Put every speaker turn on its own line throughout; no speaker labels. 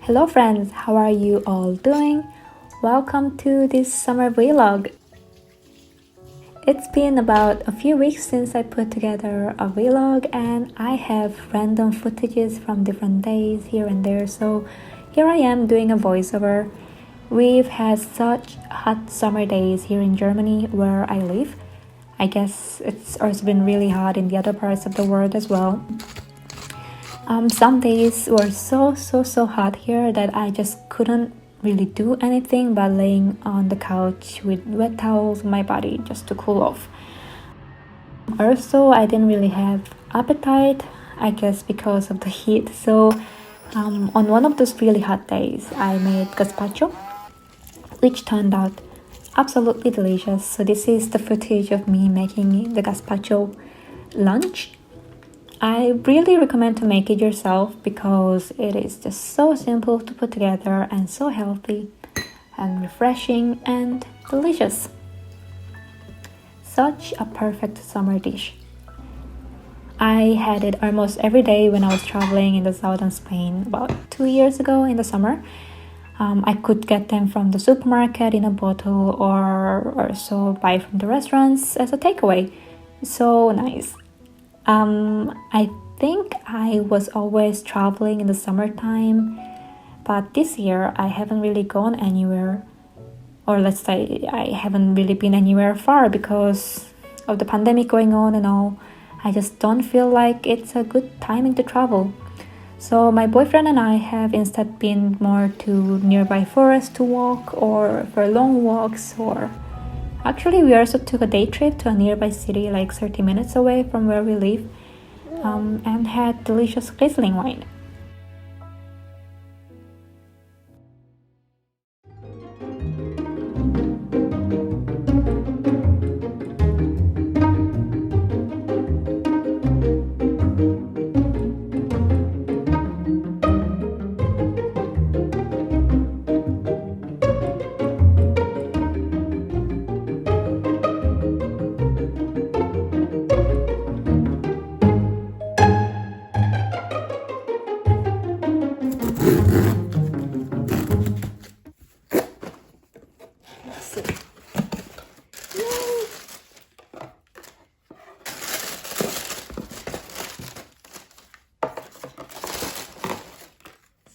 Hello friends, how are you all doing? Welcome to this summer vlog. It's been about a few weeks since I put together a vlog and I have random footages from different days here and there, so here I am doing a voiceover. We've had such hot summer days here in Germany where I live. I guess it's also been really hot in the other parts of the world as well. Some days were so hot here that I just couldn't really do anything but laying on the couch with wet towels on my body just to cool off. Also, I didn't really have appetite, I guess because of the heat. So on one of those really hot days, I made gazpacho, which turned out absolutely delicious. So this is the footage of me making the gazpacho lunch. I really recommend to make it yourself because it is just so simple to put together and so healthy and refreshing and delicious. Such a perfect summer dish. I had it almost every day when I was traveling in the southern Spain about 2 years ago in the summer. I could get them from the supermarket in a bottle or also buy from the restaurants as a takeaway. So nice. I think I was always traveling in the summertime, but this year I haven't really gone anywhere, or let's say I haven't really been anywhere far because of the pandemic going on and all. I just don't feel like it's a good timing to travel. So my boyfriend and I have instead been more to nearby forests to walk or for long walks, or actually we also took a day trip to a nearby city like 30 minutes away from where we live, and had delicious Riesling wine.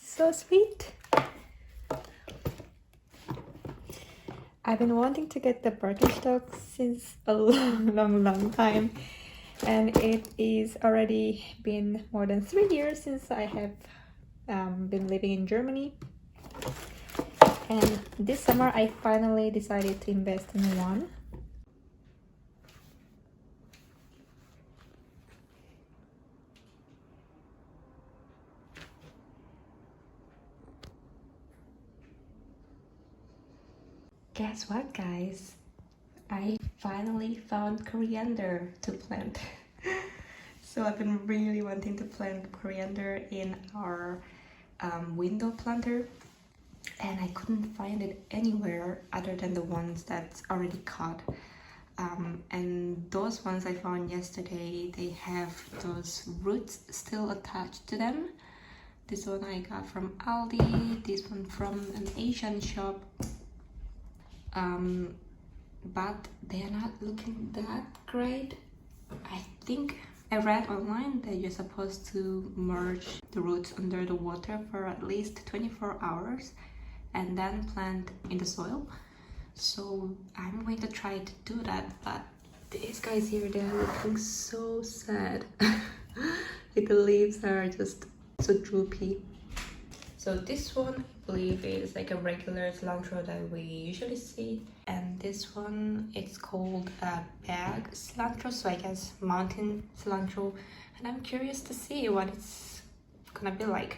So sweet. I've been wanting to get the Birkenstock since a long time, and it is already been more than 3 years since I have been living in Germany, and this summer I finally decided to invest in one. Guess what, guys? I finally found coriander to plant. So I've been really wanting to plant coriander in our window planter, and I couldn't find it anywhere other than the ones that's already cut. And those ones I found yesterday, they have those roots still attached to them. This one I got from Aldi, this one from an Asian shop. But they are not looking that great. I think I read online that you're supposed to merge the roots under the water for at least 24 hours and then plant in the soil. So I'm going to try to do that, but these guys here, they're looking so sad. Like the leaves are just so droopy. So this one, I believe, is like a regular cilantro that we usually see, and this one, it's called a bag cilantro, so I guess mountain cilantro, and I'm curious to see what it's gonna be like.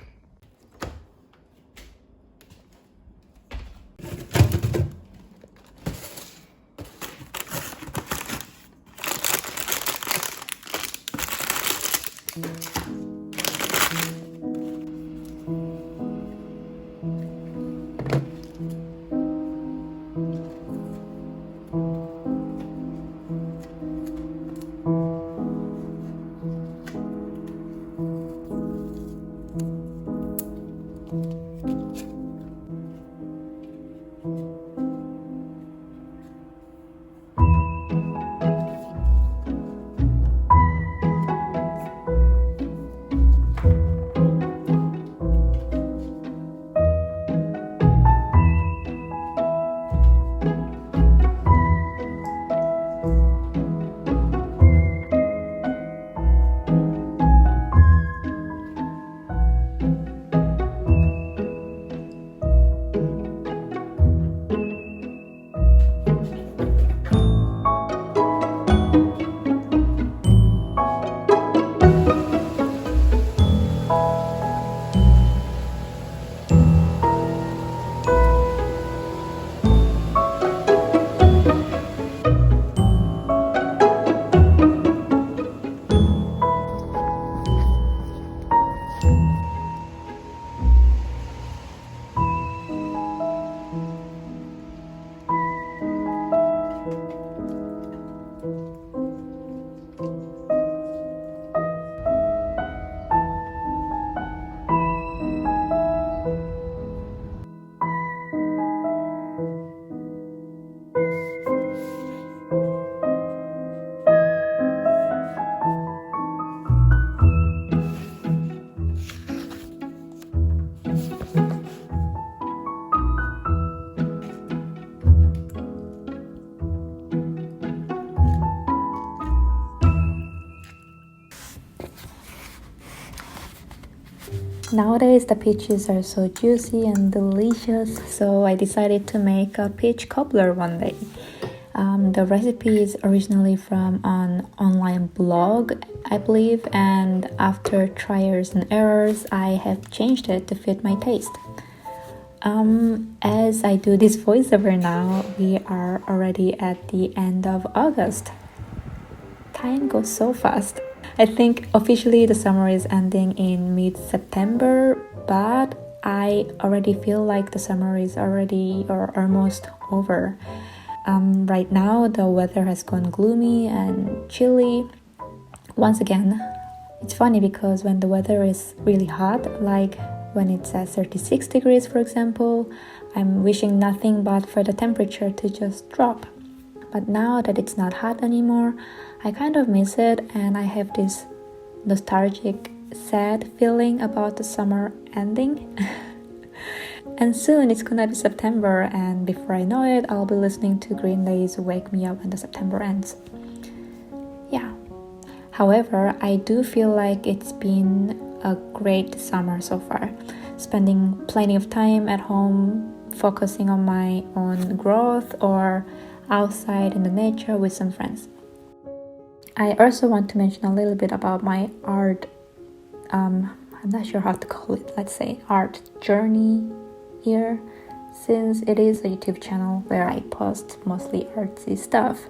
Nowadays the peaches are so juicy and delicious, so I decided to make a peach cobbler one day. The recipe is originally from an online blog, I believe, and after trials and errors, I have changed it to fit my taste. As I do this voiceover now, we are already at the end of August. Time goes so fast. I think officially the summer is ending in mid-September, but I already feel like the summer is already or almost over. Right now the weather has gone gloomy and chilly. Once again, it's funny because when the weather is really hot, like when it's at 36 degrees for example, I'm wishing nothing but for the temperature to just drop. But now that it's not hot anymore, I kind of miss it, and I have this nostalgic, sad feeling about the summer ending. And soon it's gonna be September, and before I know it, I'll be listening to Green Day's Wake Me Up When the September Ends. Yeah. However, I do feel like it's been a great summer so far, spending plenty of time at home, focusing on my own growth or outside in the nature with some friends. I also want to mention a little bit about my art, I'm not sure how to call it, let's say art journey here, since it is a YouTube channel where I post mostly artsy stuff.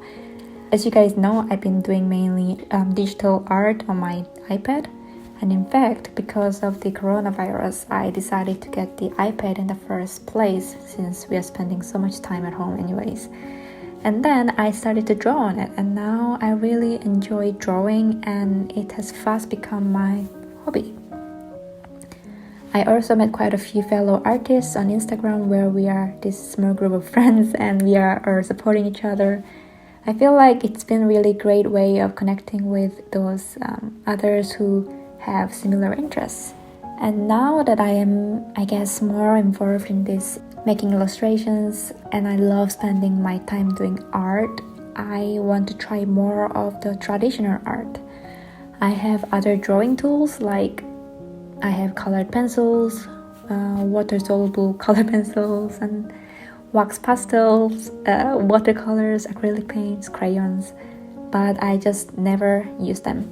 As you guys know, I've been doing mainly digital art on my iPad, and in fact, because of the coronavirus, I decided to get the iPad in the first place since we are spending so much time at home anyways. And then I started to draw on it, and now I really enjoy drawing, and it has fast become my hobby. I also met quite a few fellow artists on Instagram where we are this small group of friends and we are supporting each other. I feel like it's been a really great way of connecting with those others who have similar interests. And now that I am, I guess, more involved in this making illustrations, and I love spending my time doing art, I want to try more of the traditional art. I have other drawing tools, like I have colored pencils, water-soluble color pencils, and wax pastels, watercolors, acrylic paints, crayons, but I just never use them.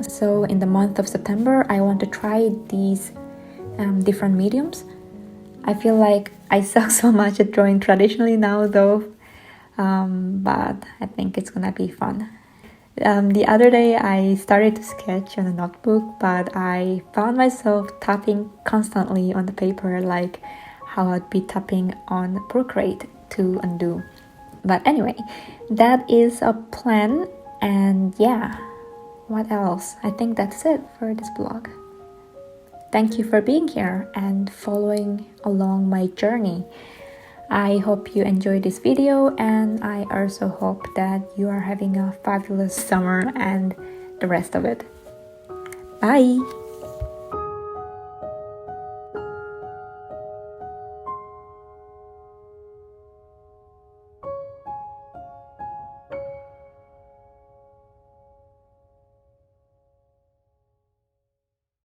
So in the month of September, I want to try these different mediums. I feel like I suck so much at drawing traditionally now though, but I think it's gonna be fun. The other day I started to sketch on a notebook, but I found myself tapping constantly on the paper like how I'd be tapping on Procreate to undo. But anyway, that is a plan, and yeah, what else? I think that's it for this blog. Thank you for being here and following along my journey. I hope you enjoyed this video, and I also hope that you are having a fabulous summer and the rest of it. Bye!